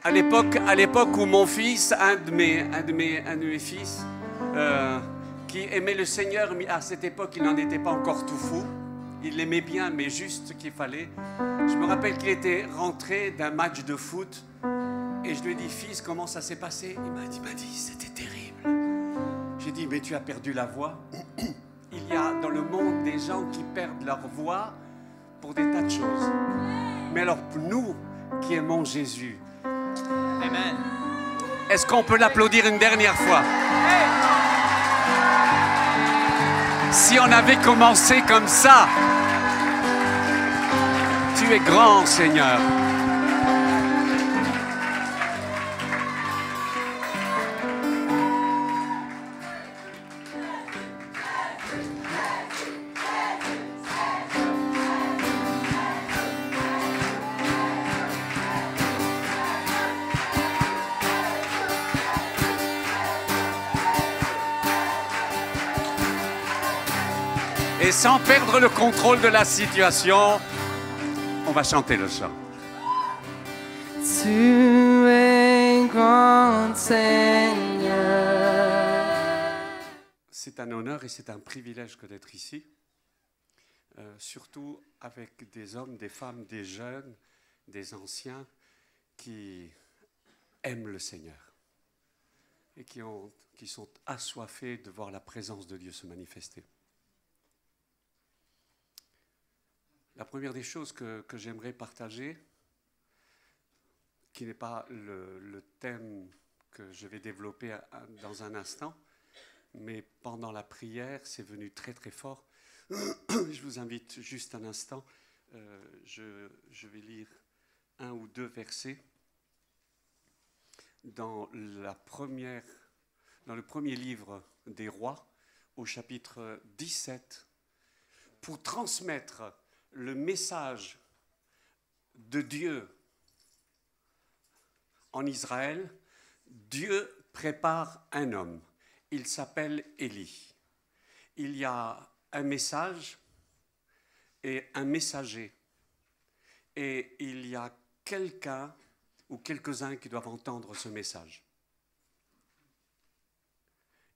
À l'époque où mon fils, un de mes fils, qui aimait le Seigneur, mais à cette époque, il n'en était pas encore tout fou. Il l'aimait bien, mais juste ce qu'il fallait. Je me rappelle qu'il était rentré d'un match de foot et je lui ai dit, fils, comment ça s'est passé? Il m'a dit, c'était terrible. J'ai dit, mais tu as perdu la voix. Il y a dans le monde des gens qui perdent leur voix pour des tas de choses. Mais alors, nous qui aimons Jésus, Amen. est-ce qu'on peut l'applaudir une dernière fois? Si on avait commencé comme ça, tu es grand, Seigneur. Et sans perdre le contrôle de la situation, on va chanter le chant. Tu es grand Seigneur. C'est un honneur et c'est un privilège que d'être ici, surtout avec des hommes, des femmes, des jeunes, des anciens qui aiment le Seigneur et qui sont assoiffés de voir la présence de Dieu se manifester. La première des choses que j'aimerais partager, qui n'est pas le thème que je vais développer dans un instant, mais pendant la prière, c'est venu très très fort. Je vous invite juste un instant, je vais lire un ou deux versets dans le premier livre des Rois, au chapitre 17, pour transmettre le message de Dieu en Israël. Dieu prépare un homme. Il s'appelle Élie. Il y a un message et un messager. Et il y a quelqu'un ou quelques-uns qui doivent entendre ce message.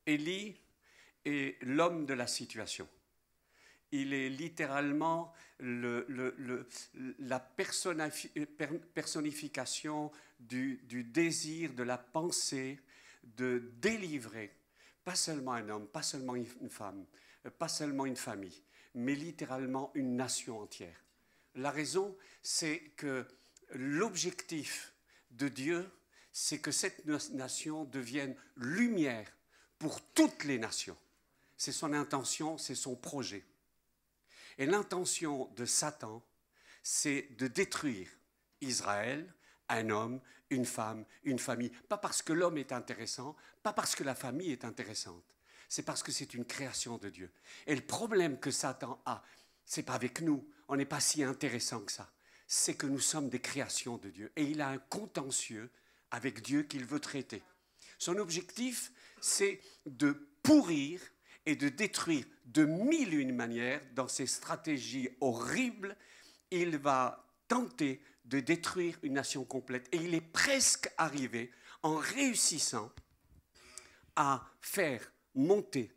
Élie est l'homme de la situation. Il est littéralement la personnification du désir, de la pensée, de délivrer, pas seulement un homme, pas seulement une femme, pas seulement une famille, mais littéralement une nation entière. La raison, c'est que l'objectif de Dieu, c'est que cette nation devienne lumière pour toutes les nations. C'est son intention, c'est son projet. Et l'intention de Satan, c'est de détruire Israël, un homme, une femme, une famille. Pas parce que l'homme est intéressant, pas parce que la famille est intéressante. C'est parce que c'est une création de Dieu. Et le problème que Satan a, c'est pas avec nous, on n'est pas si intéressant que ça. C'est que nous sommes des créations de Dieu. Et il a un contentieux avec Dieu qu'il veut traiter. Son objectif, c'est de pourrir et de détruire de mille et une manières, dans ses stratégies horribles, il va tenter de détruire une nation complète. Et il est presque arrivé, en réussissant, à faire monter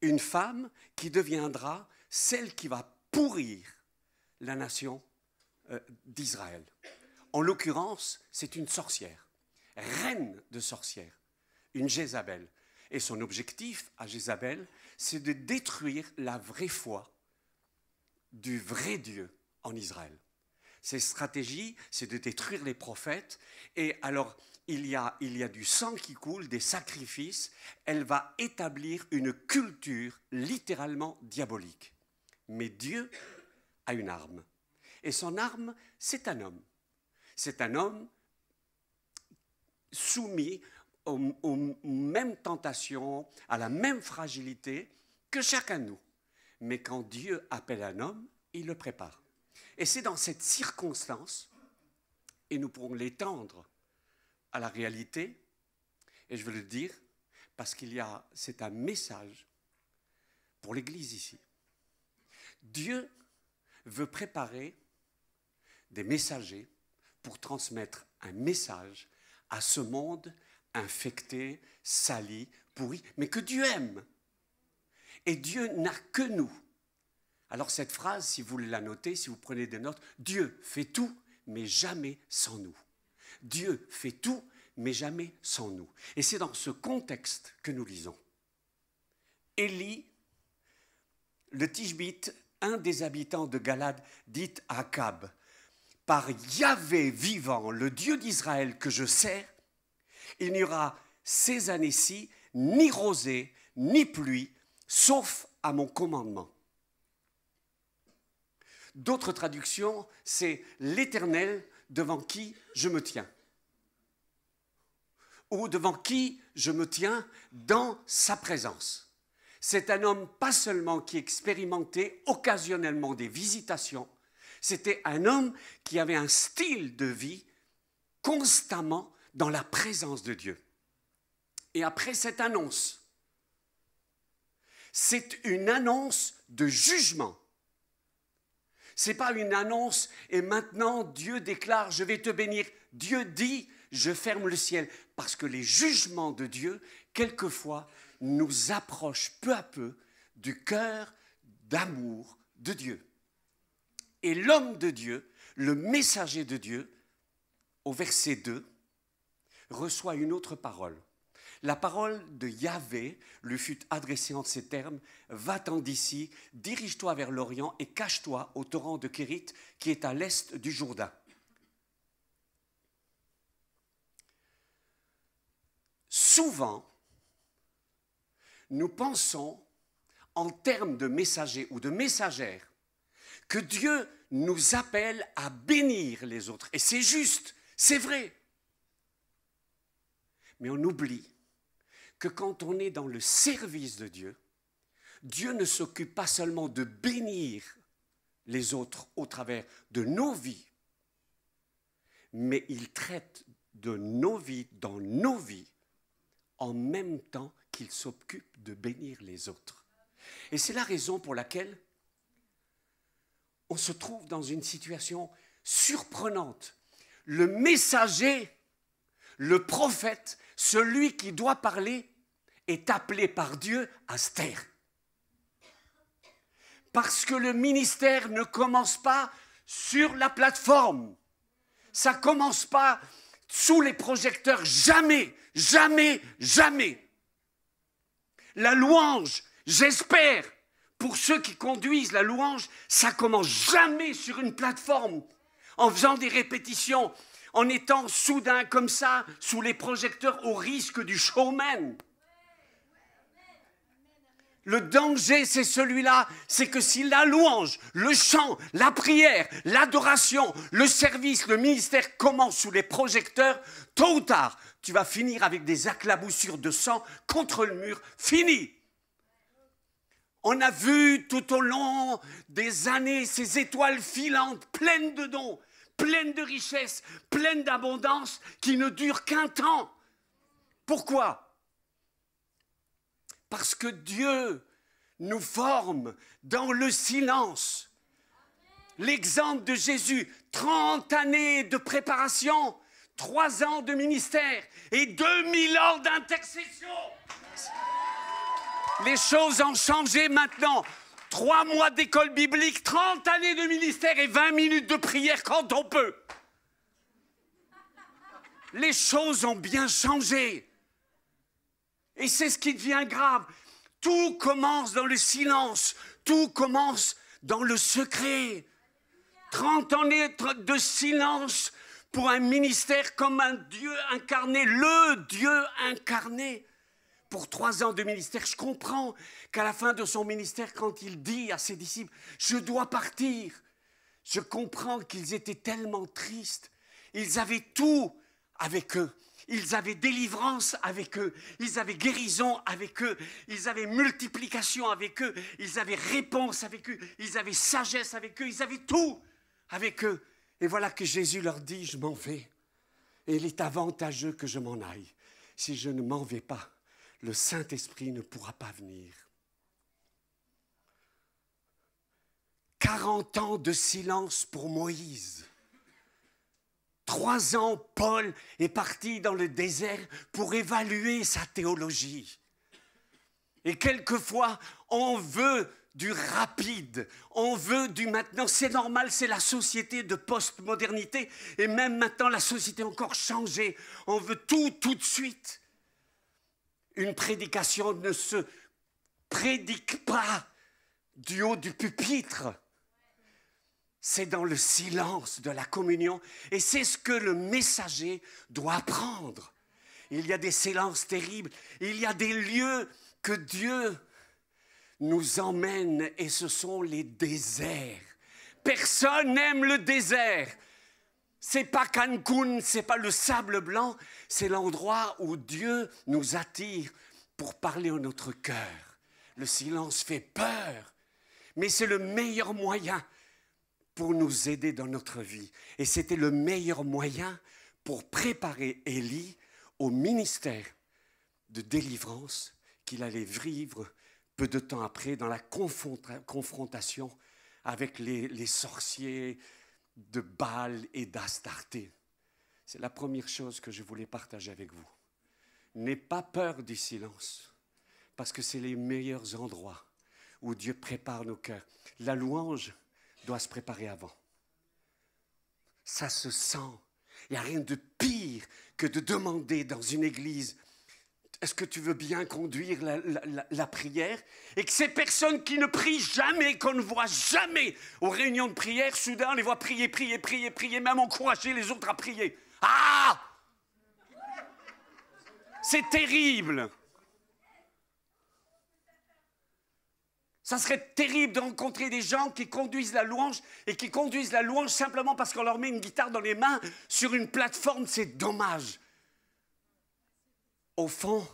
une femme qui deviendra celle qui va pourrir la nation d'Israël. En l'occurrence, c'est une sorcière, reine de sorcières. Une Jézabel. Et son objectif à Jézabel, c'est de détruire la vraie foi du vrai Dieu en Israël. Ses stratégies, c'est de détruire les prophètes. Et alors, il y a du sang qui coule, des sacrifices. Elle va établir une culture littéralement diabolique. Mais Dieu a une arme. Et son arme, c'est un homme. C'est un homme soumis aux mêmes tentations, à la même fragilité que chacun de nous. Mais quand Dieu appelle un homme, il le prépare. Et c'est dans cette circonstance, et nous pourrons l'étendre à la réalité, et je veux le dire, parce c'est un message pour l'Église ici. Dieu veut préparer des messagers pour transmettre un message à ce monde infecté, sali, pourri, mais que Dieu aime. Et Dieu n'a que nous. Alors cette phrase, si vous voulez la noter, si vous prenez des notes, Dieu fait tout, mais jamais sans nous. Dieu fait tout, mais jamais sans nous. Et c'est dans ce contexte que nous lisons. Élie, le Tishbite, un des habitants de Galade, dit à Akab, « Par Yahvé vivant, le Dieu d'Israël que je sers, il n'y aura ces années-ci ni rosée, ni pluie, sauf à mon commandement. » D'autres traductions, c'est « l'Éternel devant qui je me tiens » ou « devant qui je me tiens dans sa présence ». C'est un homme pas seulement qui expérimentait occasionnellement des visitations, c'était un homme qui avait un style de vie constamment dans la présence de Dieu. Et après cette annonce, c'est une annonce de jugement. Ce n'est pas une annonce et maintenant Dieu déclare « je vais te bénir ». Dieu dit « je ferme le ciel » parce que les jugements de Dieu, quelquefois, nous approchent peu à peu du cœur d'amour de Dieu. Et l'homme de Dieu, le messager de Dieu, au verset 2, reçoit une autre parole. La parole de Yahvé lui fut adressée en ces termes, « Va-t'en d'ici, dirige-toi vers l'Orient et cache-toi au torrent de Kérit qui est à l'est du Jourdain. » Souvent, nous pensons en termes de messagers ou de messagères que Dieu nous appelle à bénir les autres. Et c'est juste, c'est vrai. Mais on oublie que quand on est dans le service de Dieu, Dieu ne s'occupe pas seulement de bénir les autres au travers de nos vies, mais il traite de nos vies, dans nos vies, en même temps qu'il s'occupe de bénir les autres. Et c'est la raison pour laquelle on se trouve dans une situation surprenante. Le messager, le prophète, celui qui doit parler, est appelé par Dieu à se taire. Parce que le ministère ne commence pas sur la plateforme. Ça ne commence pas sous les projecteurs. Jamais, jamais, jamais. La louange, j'espère, pour ceux qui conduisent la louange, ça commence jamais sur une plateforme, en faisant des répétitions, en étant soudain comme ça, sous les projecteurs, au risque du showman. Le danger, c'est celui-là, c'est que si la louange, le chant, la prière, l'adoration, le service, le ministère commence sous les projecteurs, tôt ou tard, tu vas finir avec des éclaboussures de sang contre le mur, fini. On a vu tout au long des années ces étoiles filantes, pleines de dons, pleines de richesses, pleines d'abondance, qui ne durent qu'un temps. Pourquoi ? Parce que Dieu nous forme dans le silence. L'exemple de Jésus, 30 années de préparation, 3 ans de ministère et 2000 ans d'intercession. Les choses ont changé maintenant. 3 mois d'école biblique, 30 années de ministère et 20 minutes de prière quand on peut. Les choses ont bien changé. Et c'est ce qui devient grave. Tout commence dans le silence. Tout commence dans le secret. 30 années de silence pour un ministère comme un Dieu incarné, le Dieu incarné. Pour 3 ans de ministère, je comprends qu'à la fin de son ministère, quand il dit à ses disciples « Je dois partir », je comprends qu'ils étaient tellement tristes. Ils avaient tout avec eux. Ils avaient délivrance avec eux. Ils avaient guérison avec eux. Ils avaient multiplication avec eux. Ils avaient réponse avec eux. Ils avaient sagesse avec eux. Ils avaient tout avec eux. Et voilà que Jésus leur dit « Je m'en vais. Et il est avantageux que je m'en aille. Si je ne m'en vais pas, le Saint-Esprit ne pourra pas venir. » 40 ans de silence pour Moïse. 3 ans, Paul est parti dans le désert pour évaluer sa théologie. Et quelquefois, on veut du rapide, on veut du maintenant. C'est normal, c'est la société de post-modernité. Et même maintenant, la société a encore changé. On veut tout de suite. Une prédication ne se prédique pas du haut du pupitre. C'est dans le silence de la communion. Et c'est ce que le messager doit apprendre. Il y a des silences terribles. Il y a des lieux que Dieu nous emmène et ce sont les déserts. Personne n'aime le désert. C'est pas Cancun, c'est pas le sable blanc. C'est l'endroit où Dieu nous attire pour parler à notre cœur. Le silence fait peur, mais c'est le meilleur moyen pour nous aider dans notre vie. Et c'était le meilleur moyen pour préparer Élie au ministère de délivrance qu'il allait vivre peu de temps après dans la confrontation avec les sorciers de Baal et d'Astarté. C'est la première chose que je voulais partager avec vous. N'aie pas peur du silence, parce que c'est les meilleurs endroits où Dieu prépare nos cœurs. La louange doit se préparer avant. Ça se sent. Il n'y a rien de pire que de demander dans une église « Est-ce que tu veux bien conduire la prière ?» Et que ces personnes qui ne prient jamais, qu'on ne voit jamais aux réunions de prière, soudain on les voit prier, même encourager les autres à prier. Ah! C'est terrible! Ça serait terrible de rencontrer des gens qui conduisent la louange et qui conduisent la louange simplement parce qu'on leur met une guitare dans les mains sur une plateforme. C'est dommage. Au fond,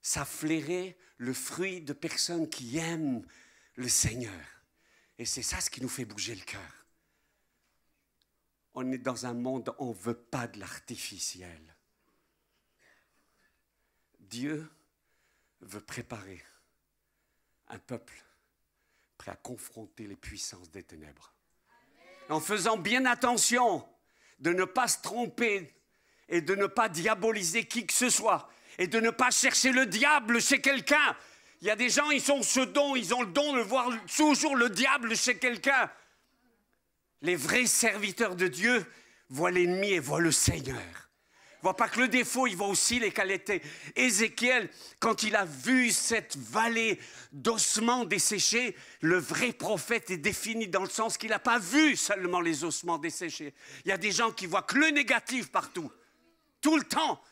ça flairait le fruit de personnes qui aiment le Seigneur. Et c'est ça ce qui nous fait bouger le cœur. On est dans un monde où on ne veut pas de l'artificiel. Dieu veut préparer un peuple prêt à confronter les puissances des ténèbres. En faisant bien attention de ne pas se tromper et de ne pas diaboliser qui que ce soit et de ne pas chercher le diable chez quelqu'un. Il y a des gens, ils ont le don de voir toujours le diable chez quelqu'un. Les vrais serviteurs de Dieu voient l'ennemi et voient le Seigneur. Il ne voit pas que le défaut, il voit aussi les qualités. Ézéchiel, quand il a vu cette vallée d'ossements desséchés, le vrai prophète est défini dans le sens qu'il n'a pas vu seulement les ossements desséchés. Il y a des gens qui voient que le négatif partout, tout le temps.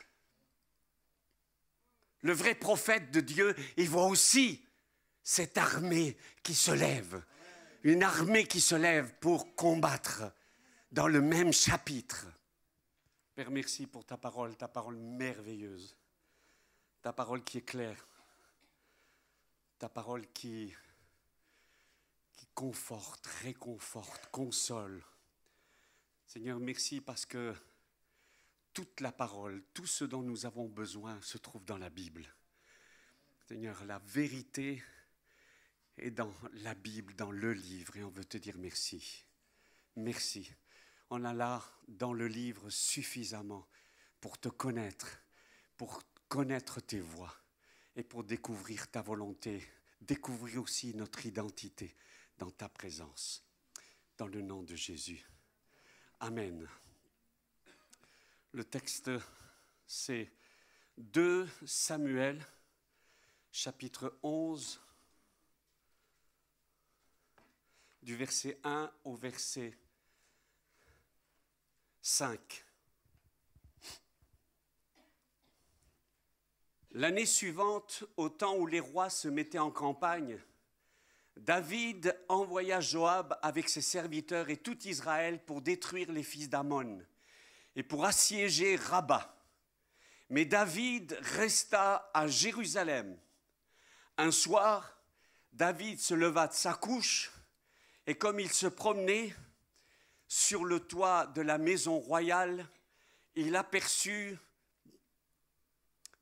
Le vrai prophète de Dieu, il voit aussi cette armée qui se lève. Une armée qui se lève pour combattre dans le même chapitre. Père, merci pour ta parole merveilleuse, ta parole qui est claire, ta parole qui conforte, réconforte, console. Seigneur, merci parce que toute la parole, tout ce dont nous avons besoin se trouve dans la Bible. Seigneur, la vérité est dans la Bible, dans le livre, et on veut te dire merci. Merci. On a là dans le livre suffisamment pour te connaître, pour connaître tes voies et pour découvrir ta volonté, découvrir aussi notre identité dans ta présence. Dans le nom de Jésus. Amen. Le texte, c'est 2 Samuel, chapitre 11, du verset 1 au verset 5. L'année suivante, au temps où les rois se mettaient en campagne, David envoya Joab avec ses serviteurs et tout Israël pour détruire les fils d'Ammon et pour assiéger Rabat. Mais David resta à Jérusalem. Un soir, David se leva de sa couche et comme il se promenait sur le toit de la maison royale, il aperçut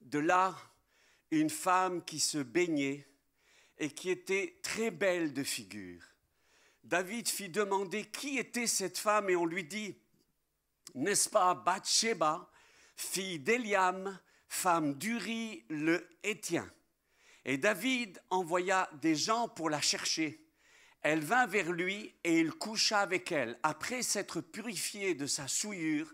de là une femme qui se baignait et qui était très belle de figure. David fit demander qui était cette femme et on lui dit n'est-ce pas, Bathsheba, fille d'Éliam, femme d'Uri le Héthien. Et David envoya des gens pour la chercher. Elle vint vers lui et il coucha avec elle. Après s'être purifiée de sa souillure,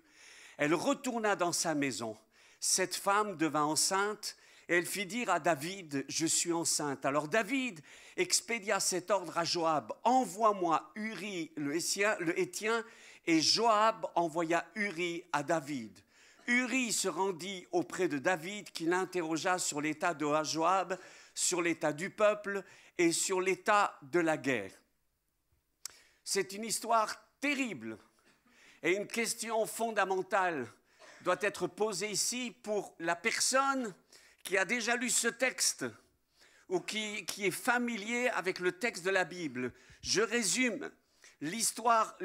elle retourna dans sa maison. Cette femme devint enceinte et elle fit dire à David, « Je suis enceinte. » Alors David expédia cet ordre à Joab, « Envoie-moi Uri le Héthien. » Et Joab envoya Uri à David. Uri se rendit auprès de David qui l'interrogea sur l'état de Joab, sur l'état du peuple et sur l'état de la guerre. C'est une histoire terrible et une question fondamentale doit être posée ici pour la personne qui a déjà lu ce texte ou qui est familier avec le texte de la Bible. Je résume l'histoire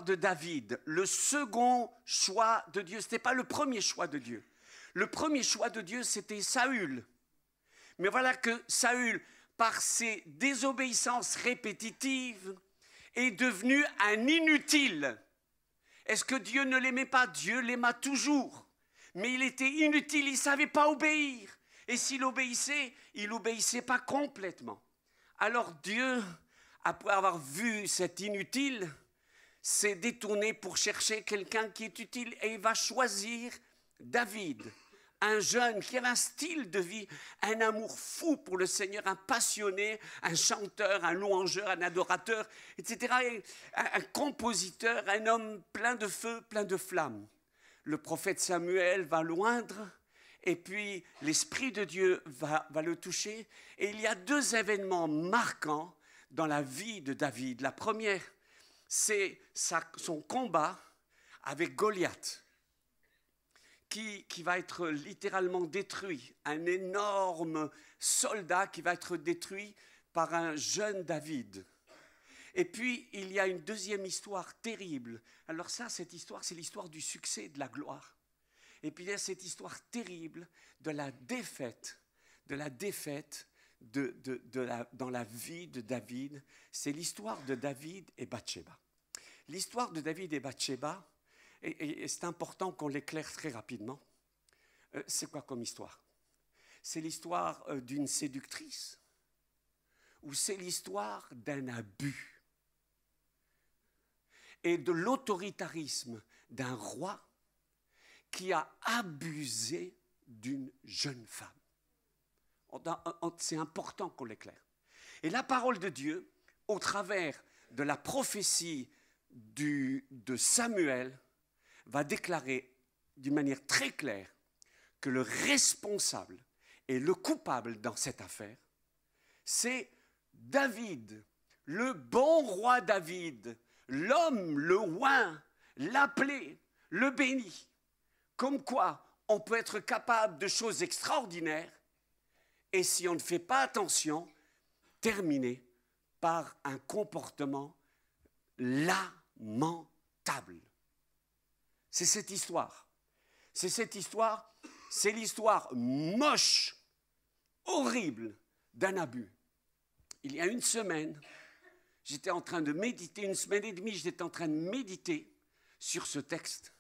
de David, le second choix de Dieu. Ce n'était pas le premier choix de Dieu. Le premier choix de Dieu, c'était Saül. Mais voilà que Saül, par ses désobéissances répétitives, est devenu un inutile. Est-ce que Dieu ne l'aimait pas? Dieu l'aima toujours. Mais il était inutile, il ne savait pas obéir. Et s'il obéissait, il n'obéissait pas complètement. Alors Dieu, après avoir vu cet inutile, s'est détourné pour chercher quelqu'un qui est utile. Et il va choisir David, un jeune qui avait un style de vie, un amour fou pour le Seigneur, un passionné, un chanteur, un louangeur, un adorateur, etc. Et un compositeur, un homme plein de feu, plein de flammes. Le prophète Samuel va l'oindre et puis l'Esprit de Dieu va le toucher. Et il y a deux événements marquants dans la vie de David. La première, c'est son combat avec Goliath, qui va être littéralement détruit. Un énorme soldat qui va être détruit par un jeune David. Et puis, il y a une deuxième histoire terrible. Alors ça, cette histoire, c'est l'histoire du succès et de la gloire. Et puis, il y a cette histoire terrible de la défaite dans la vie de David. C'est l'histoire de David et Bathsheba. L'histoire de David et Bathsheba, et c'est important qu'on l'éclaire très rapidement. C'est quoi comme histoire? C'est l'histoire d'une séductrice ou c'est l'histoire d'un abus et de l'autoritarisme d'un roi qui a abusé d'une jeune femme? C'est important qu'on l'éclaire. Et la parole de Dieu, au travers de la prophétie de Samuel, va déclarer d'une manière très claire que le responsable et le coupable dans cette affaire, c'est David, le bon roi David, l'homme, le oint, l'appelé, le béni. Comme quoi, on peut être capable de choses extraordinaires et si on ne fait pas attention, terminer par un comportement lamentable. C'est cette histoire. C'est l'histoire moche, horrible d'un abus. Il y a une semaine, j'étais en train de méditer, une semaine et demie, j'étais en train de méditer sur ce texte.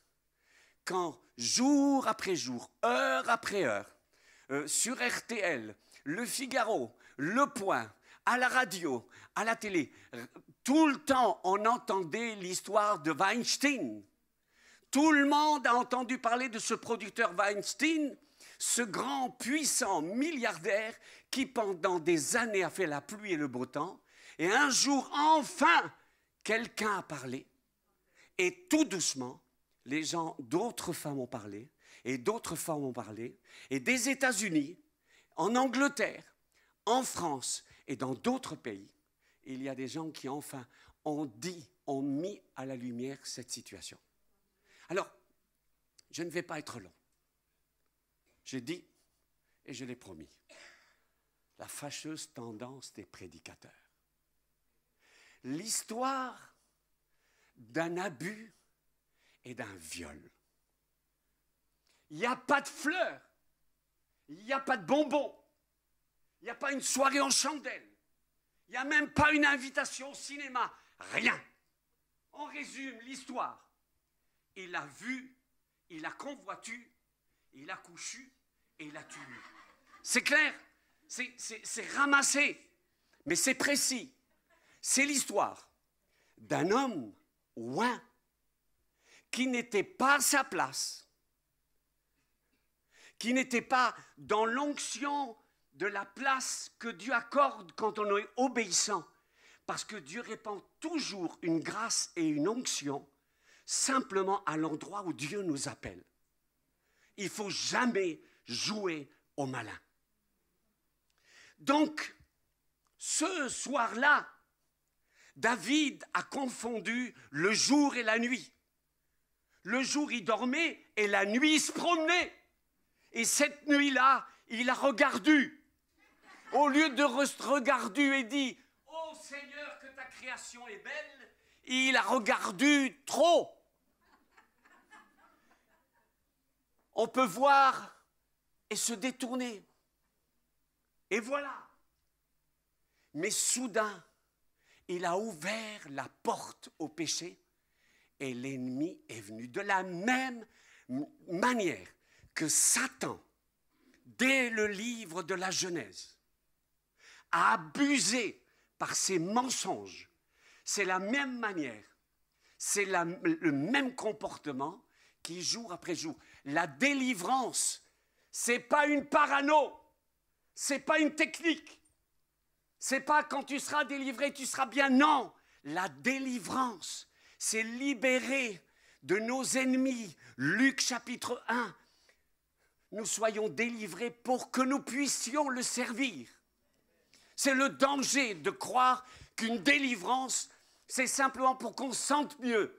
Quand, jour après jour, heure après heure, sur RTL, Le Figaro, Le Point, à la radio, à la télé, tout le temps, on entendait l'histoire de Weinstein. Tout le monde a entendu parler de ce producteur Weinstein, ce grand, puissant milliardaire qui, pendant des années, a fait la pluie et le beau temps. Et un jour, enfin, quelqu'un a parlé. Et tout doucement, les gens, d'autres femmes ont parlé, et d'autres femmes ont parlé. Et des États-Unis, en Angleterre, en France et dans d'autres pays, il y a des gens qui, enfin, ont mis à la lumière cette situation. Alors, je ne vais pas être long. J'ai dit, et je l'ai promis, la fâcheuse tendance des prédicateurs. L'histoire d'un abus et d'un viol. Il n'y a pas de fleurs, il n'y a pas de bonbons, il n'y a pas une soirée en chandelle, il n'y a même pas une invitation au cinéma, rien. On résume l'histoire. il a vu, il a convoitu, il a couchu et il a tué. C'est clair, c'est ramassé, mais c'est précis. C'est l'histoire d'un homme oint qui n'était pas à sa place, qui n'était pas dans l'onction de la place que Dieu accorde quand on est obéissant. Parce que Dieu répand toujours une grâce et une onction simplement à l'endroit où Dieu nous appelle. Il ne faut jamais jouer au malin. Donc, ce soir-là, David a confondu le jour et la nuit. Le jour, il dormait et la nuit, il se promenait. Et cette nuit-là, il a regardé. Au lieu de regarder et dit « Oh Seigneur, que ta création est belle », il a regardé trop. On peut voir et se détourner. Et voilà. Mais soudain, il a ouvert la porte au péché et l'ennemi est venu. De la même manière que Satan, dès le livre de la Genèse, a abusé par ses mensonges, c'est la même manière, c'est le même comportement qui, jour après jour, la délivrance, c'est pas une parano, c'est pas une technique, c'est pas quand tu seras délivré, tu seras bien, non, la délivrance, c'est libérer de nos ennemis. Luc chapitre 1, nous soyons délivrés pour que nous puissions le servir. C'est le danger de croire qu'une délivrance, c'est simplement pour qu'on se sente mieux.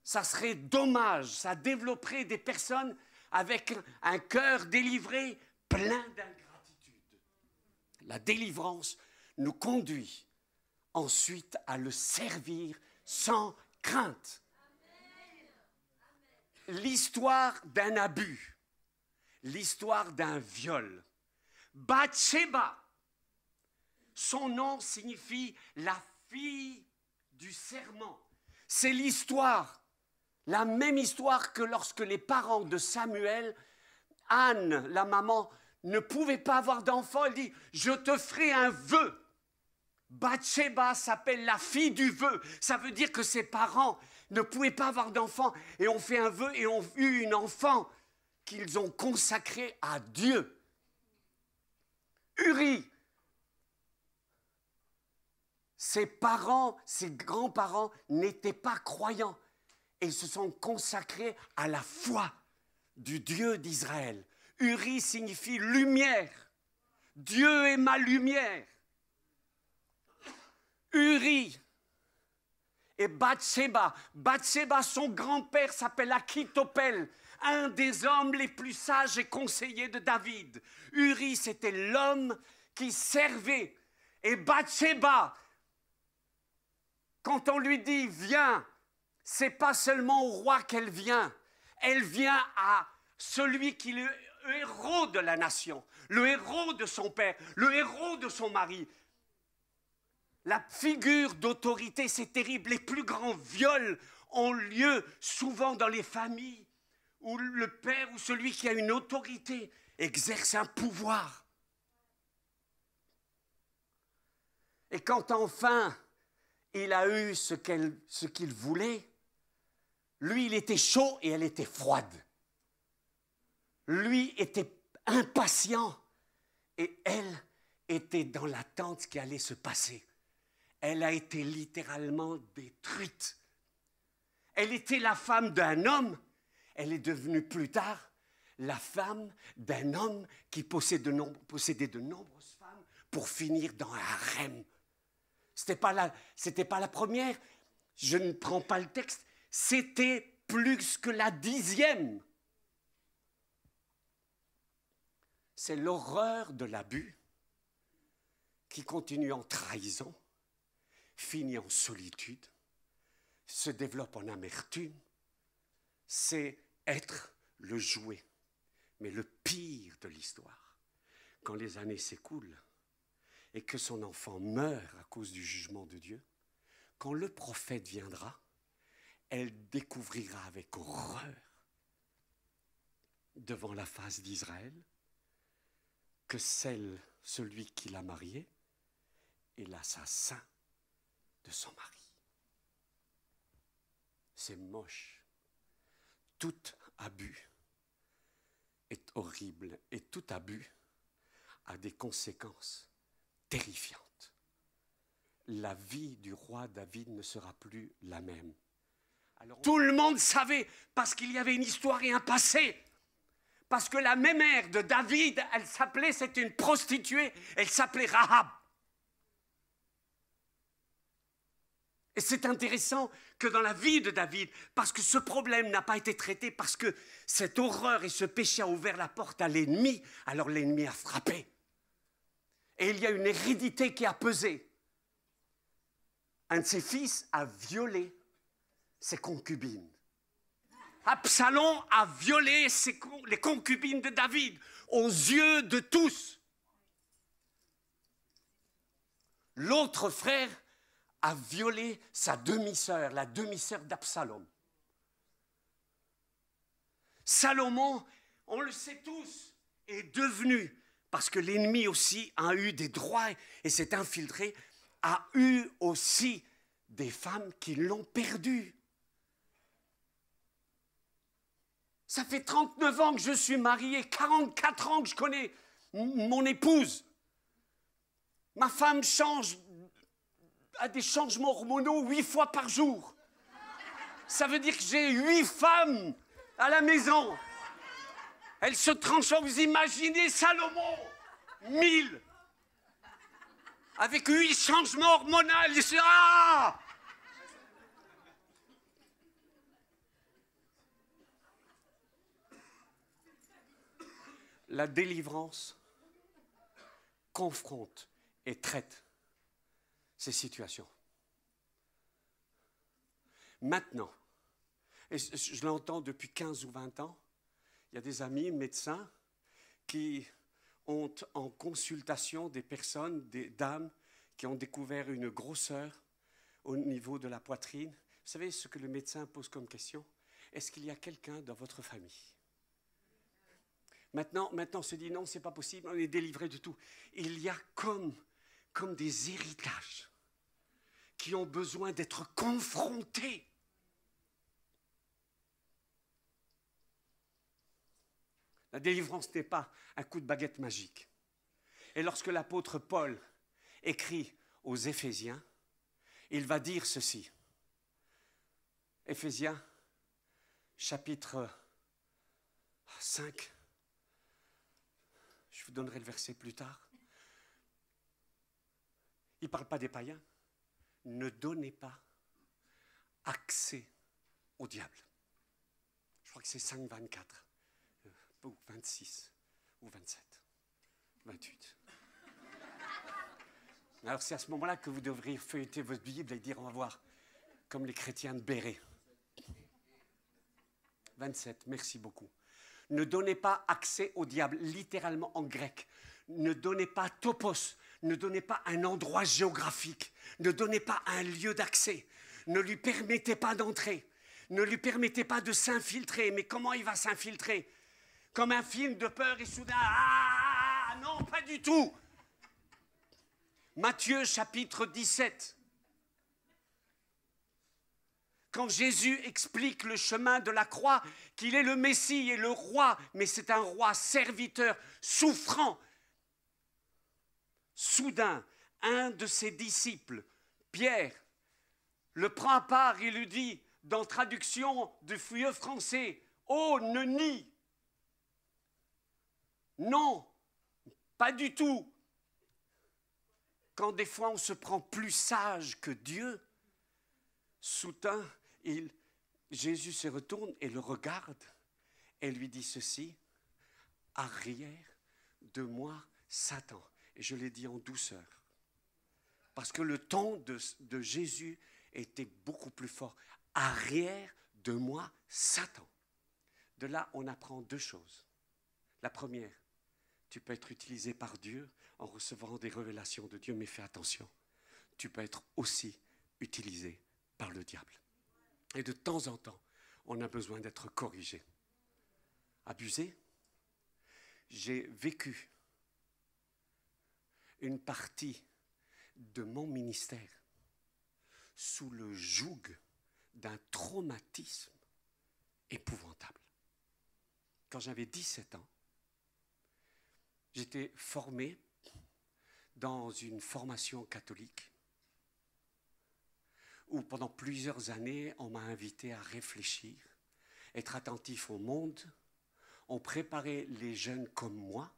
Ça serait dommage, ça développerait des personnes avec un cœur délivré plein d'ingratitude. La délivrance nous conduit ensuite à le servir sans crainte. L'histoire d'un abus, l'histoire d'un viol. Bathsheba, son nom signifie la fille du serment. C'est l'histoire, la même histoire que lorsque les parents de Samuel, Anne, la maman, ne pouvait pas avoir d'enfant. Elle dit, je te ferai un vœu. Bathsheba s'appelle la fille du vœu. Ça veut dire que ses parents ne pouvaient pas avoir d'enfant et ont fait un vœu et ont eu une enfant qu'ils ont consacrée à Dieu. Uri, ses parents, ses grands-parents n'étaient pas croyants et ils se sont consacrés à la foi du Dieu d'Israël. Uri signifie lumière. Dieu est ma lumière. Uri et Bathsheba. Bathsheba, son grand-père s'appelle Achitophel, un des hommes les plus sages et conseillers de David. Uri, c'était l'homme qui servait. Et Bathsheba, quand on lui dit « viens », c'est pas seulement au roi qu'elle vient. Elle vient à celui qui est le héros de la nation, le héros de son père, le héros de son mari. La figure d'autorité, c'est terrible. Les plus grands viols ont lieu souvent dans les familles où le père ou celui qui a une autorité exerce un pouvoir. Et quand enfin il a eu ce qu'il voulait, lui il était chaud et elle était froide. Lui était impatient et elle était dans l'attente qui allait se passer. Elle a été littéralement détruite. Elle était la femme d'un homme. Elle est devenue plus tard la femme d'un homme qui possédait de nombreuses femmes pour finir dans un harem. C'était pas la première. Je ne prends pas le texte. C'était plus que la 10e. C'est l'horreur de l'abus qui continue en trahison, finit en solitude, se développe en amertume. C'est être le jouet. Mais le pire de l'histoire, quand les années s'écoulent et que son enfant meurt à cause du jugement de Dieu, quand le prophète viendra, elle découvrira avec horreur devant la face d'Israël que celui qui l'a mariée est l'assassin de son mari. C'est moche. Tout abus est horrible et tout abus a des conséquences terrifiantes. La vie du roi David ne sera plus la même. Alors, tout le monde savait, parce qu'il y avait une histoire et un passé. Parce que la même mère de David, c'était une prostituée, elle s'appelait Rahab. Et c'est intéressant que dans la vie de David, parce que ce problème n'a pas été traité, parce que cette horreur et ce péché a ouvert la porte à l'ennemi, alors l'ennemi a frappé. Et il y a une hérédité qui a pesé. Un de ses fils a violé ses concubines. Absalom a violé les concubines de David aux yeux de tous. L'autre frère a violé sa demi-sœur, la demi-sœur d'Absalom. Salomon, on le sait tous, est devenu, parce que l'ennemi aussi a eu des droits et s'est infiltré, a eu aussi des femmes qui l'ont perdu. Ça fait 39 ans que je suis marié, 44 ans que je connais mon épouse. Ma femme a des changements hormonaux 8 fois par jour. Ça veut dire que j'ai 8 femmes à la maison. Elles se transforment, vous imaginez Salomon, 1000. Avec 8 changements hormonaux, ah! La délivrance confronte et traite ces situations. Maintenant, et je l'entends depuis 15 ou 20 ans, il y a des amis médecins qui ont en consultation des personnes, des dames qui ont découvert une grosseur au niveau de la poitrine. Vous savez ce que le médecin pose comme question? Est-ce qu'il y a quelqu'un dans votre famille? Maintenant, on se dit non, c'est pas possible, on est délivré de tout. Il y a comme des héritages qui ont besoin d'être confrontés. La délivrance n'est pas un coup de baguette magique. Et lorsque l'apôtre Paul écrit aux Éphésiens, il va dire ceci. Éphésiens, chapitre 5. Je vous donnerai le verset plus tard. Il ne parle pas des païens. Ne donnez pas accès au diable. Je crois que c'est 5, 24, ou 26, ou 27, 28. Alors c'est à ce moment-là que vous devriez feuilleter votre Bible et dire, on va voir, comme les chrétiens de Béret. 27, merci beaucoup. Ne donnez pas accès au diable, littéralement en grec. Ne donnez pas topos, ne donnez pas un endroit géographique, ne donnez pas un lieu d'accès, ne lui permettez pas d'entrer, ne lui permettez pas de s'infiltrer. Mais comment il va s'infiltrer? Comme un film de peur et soudain, ah non, pas du tout. Matthieu chapitre 17. Quand Jésus explique le chemin de la croix, qu'il est le Messie et le roi, mais c'est un roi serviteur, souffrant. Soudain, un de ses disciples, Pierre, le prend à part et lui dit, dans traduction du vieux français, « Oh, ne nie !» Non, pas du tout. Quand des fois on se prend plus sage que Dieu, soudain, Jésus se retourne et le regarde et lui dit ceci, « Arrière de moi, Satan ». Et je l'ai dit en douceur. Parce que le ton de Jésus était beaucoup plus fort. « Arrière de moi, Satan ». De là, on apprend 2 choses. La première, tu peux être utilisé par Dieu en recevant des révélations de Dieu, mais fais attention. Tu peux être aussi utilisé par le diable. Et de temps en temps, on a besoin d'être corrigé. Abusé. J'ai vécu une partie de mon ministère sous le joug d'un traumatisme épouvantable. Quand j'avais 17 ans, j'étais formé dans une formation catholique où pendant plusieurs années, on m'a invité à réfléchir, être attentif au monde. On préparait les jeunes comme moi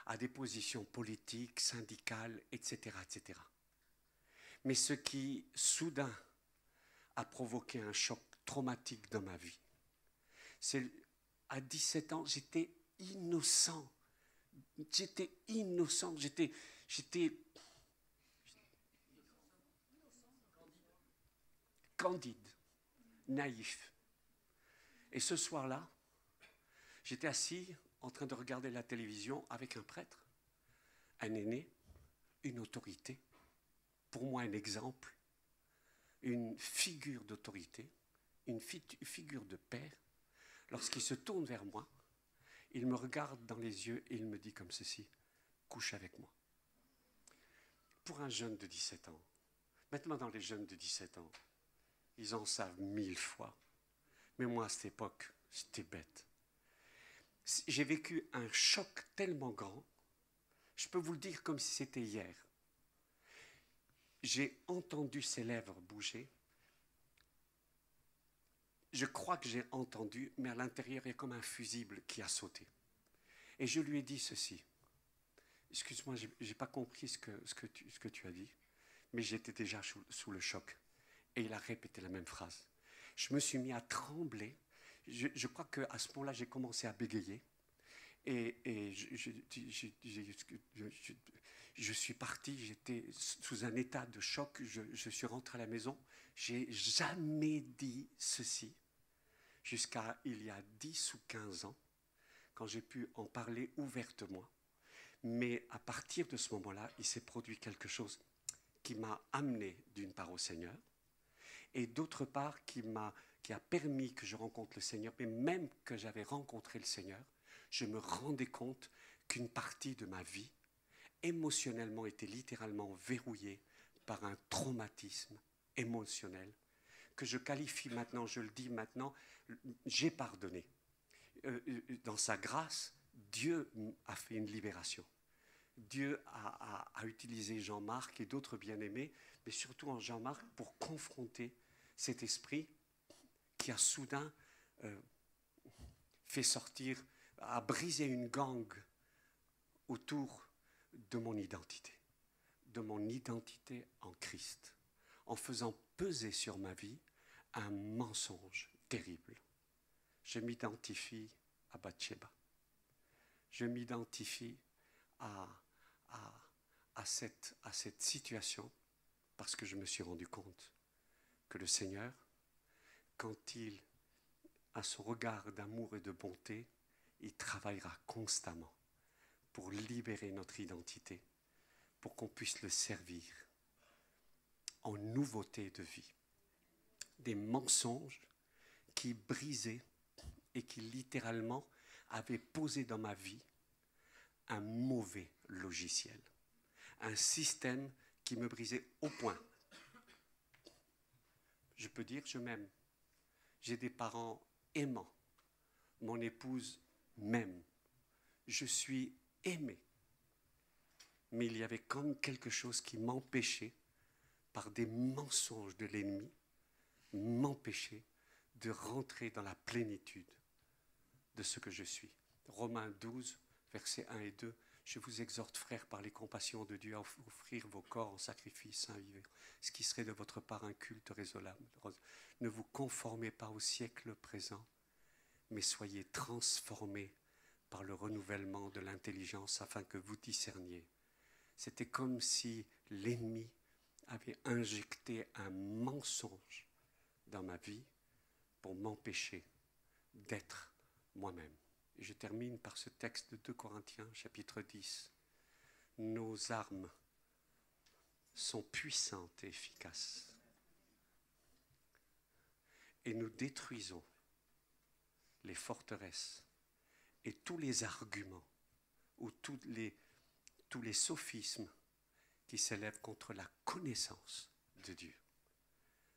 à des positions politiques, syndicales, etc., etc. Mais ce qui, soudain, a provoqué un choc traumatique dans ma vie, c'est à 17 ans, j'étais innocent. J'étais innocent, j'étais candide, naïf. Et ce soir-là, j'étais assis en train de regarder la télévision avec un prêtre, un aîné, une autorité, pour moi un exemple, une figure d'autorité, une figure de père. Lorsqu'il se tourne vers moi, il me regarde dans les yeux et il me dit comme ceci, « Couche avec moi ». Pour un jeune de 17 ans, maintenant dans les jeunes de 17 ans, ils en savent 1000 fois. Mais moi, à cette époque, j'étais bête. J'ai vécu un choc tellement grand, je peux vous le dire comme si c'était hier. J'ai entendu ses lèvres bouger. Je crois que j'ai entendu, mais à l'intérieur, il y a comme un fusible qui a sauté. Et je lui ai dit ceci. Excuse-moi, je n'ai pas compris ce que tu as dit, mais j'étais déjà sous le choc. Et il a répété la même phrase. Je me suis mis à trembler. Je crois qu'à ce moment-là, j'ai commencé à bégayer. Et je suis parti, j'étais sous un état de choc. Je suis rentré à la maison. Je n'ai jamais dit ceci jusqu'à il y a 10 ou 15 ans, quand j'ai pu en parler ouvertement. Mais à partir de ce moment-là, il s'est produit quelque chose qui m'a amené d'une part au Seigneur, et d'autre part qui a permis que je rencontre le Seigneur. Mais même que j'avais rencontré le Seigneur, je me rendais compte qu'une partie de ma vie, émotionnellement, était littéralement verrouillée par un traumatisme émotionnel que je qualifie maintenant, je le dis maintenant, j'ai pardonné. Dans sa grâce, Dieu a fait une libération. Dieu a utilisé Jean-Marc et d'autres bien-aimés, mais surtout en Jean-Marc pour confronter cet esprit qui a soudain fait sortir, a brisé une gangue autour de mon identité en Christ, en faisant peser sur ma vie un mensonge terrible. Je m'identifie à Bathsheba. Je m'identifie à cette situation parce que je me suis rendu compte que le Seigneur, quand il a son regard d'amour et de bonté, il travaillera constamment pour libérer notre identité, pour qu'on puisse le servir en nouveauté de vie. Des mensonges qui brisaient et qui littéralement avaient posé dans ma vie un mauvais logiciel, un système qui me brisait au point. Je peux dire je m'aime. J'ai des parents aimants. Mon épouse m'aime. Je suis aimé. Mais il y avait comme quelque chose qui m'empêchait, par des mensonges de l'ennemi, m'empêchait de rentrer dans la plénitude de ce que je suis. Romains 12, versets 1 et 2. Je vous exhorte, frères, par les compassions de Dieu, à offrir vos corps en sacrifice saint vivant, ce qui serait de votre part un culte raisonnable. Ne vous conformez pas au siècle présent, mais soyez transformés par le renouvellement de l'intelligence afin que vous discerniez. C'était comme si l'ennemi avait injecté un mensonge dans ma vie pour m'empêcher d'être moi-même. Et je termine par ce texte de 2 Corinthiens, chapitre 10. Nos armes sont puissantes et efficaces. et nous détruisons les forteresses et tous les arguments ou tous les sophismes qui s'élèvent contre la connaissance de Dieu.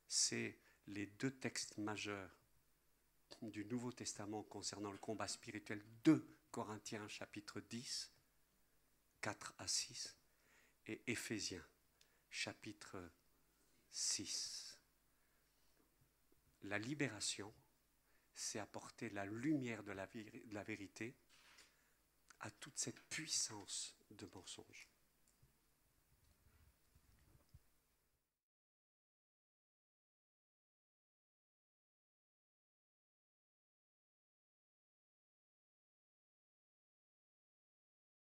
C'est les deux textes majeurs du Nouveau Testament concernant le combat spirituel, 2 Corinthiens chapitre 10, 4 à 6, et Éphésiens chapitre 6. La libération, c'est apporter la lumière de la vérité à toute cette puissance de mensonge.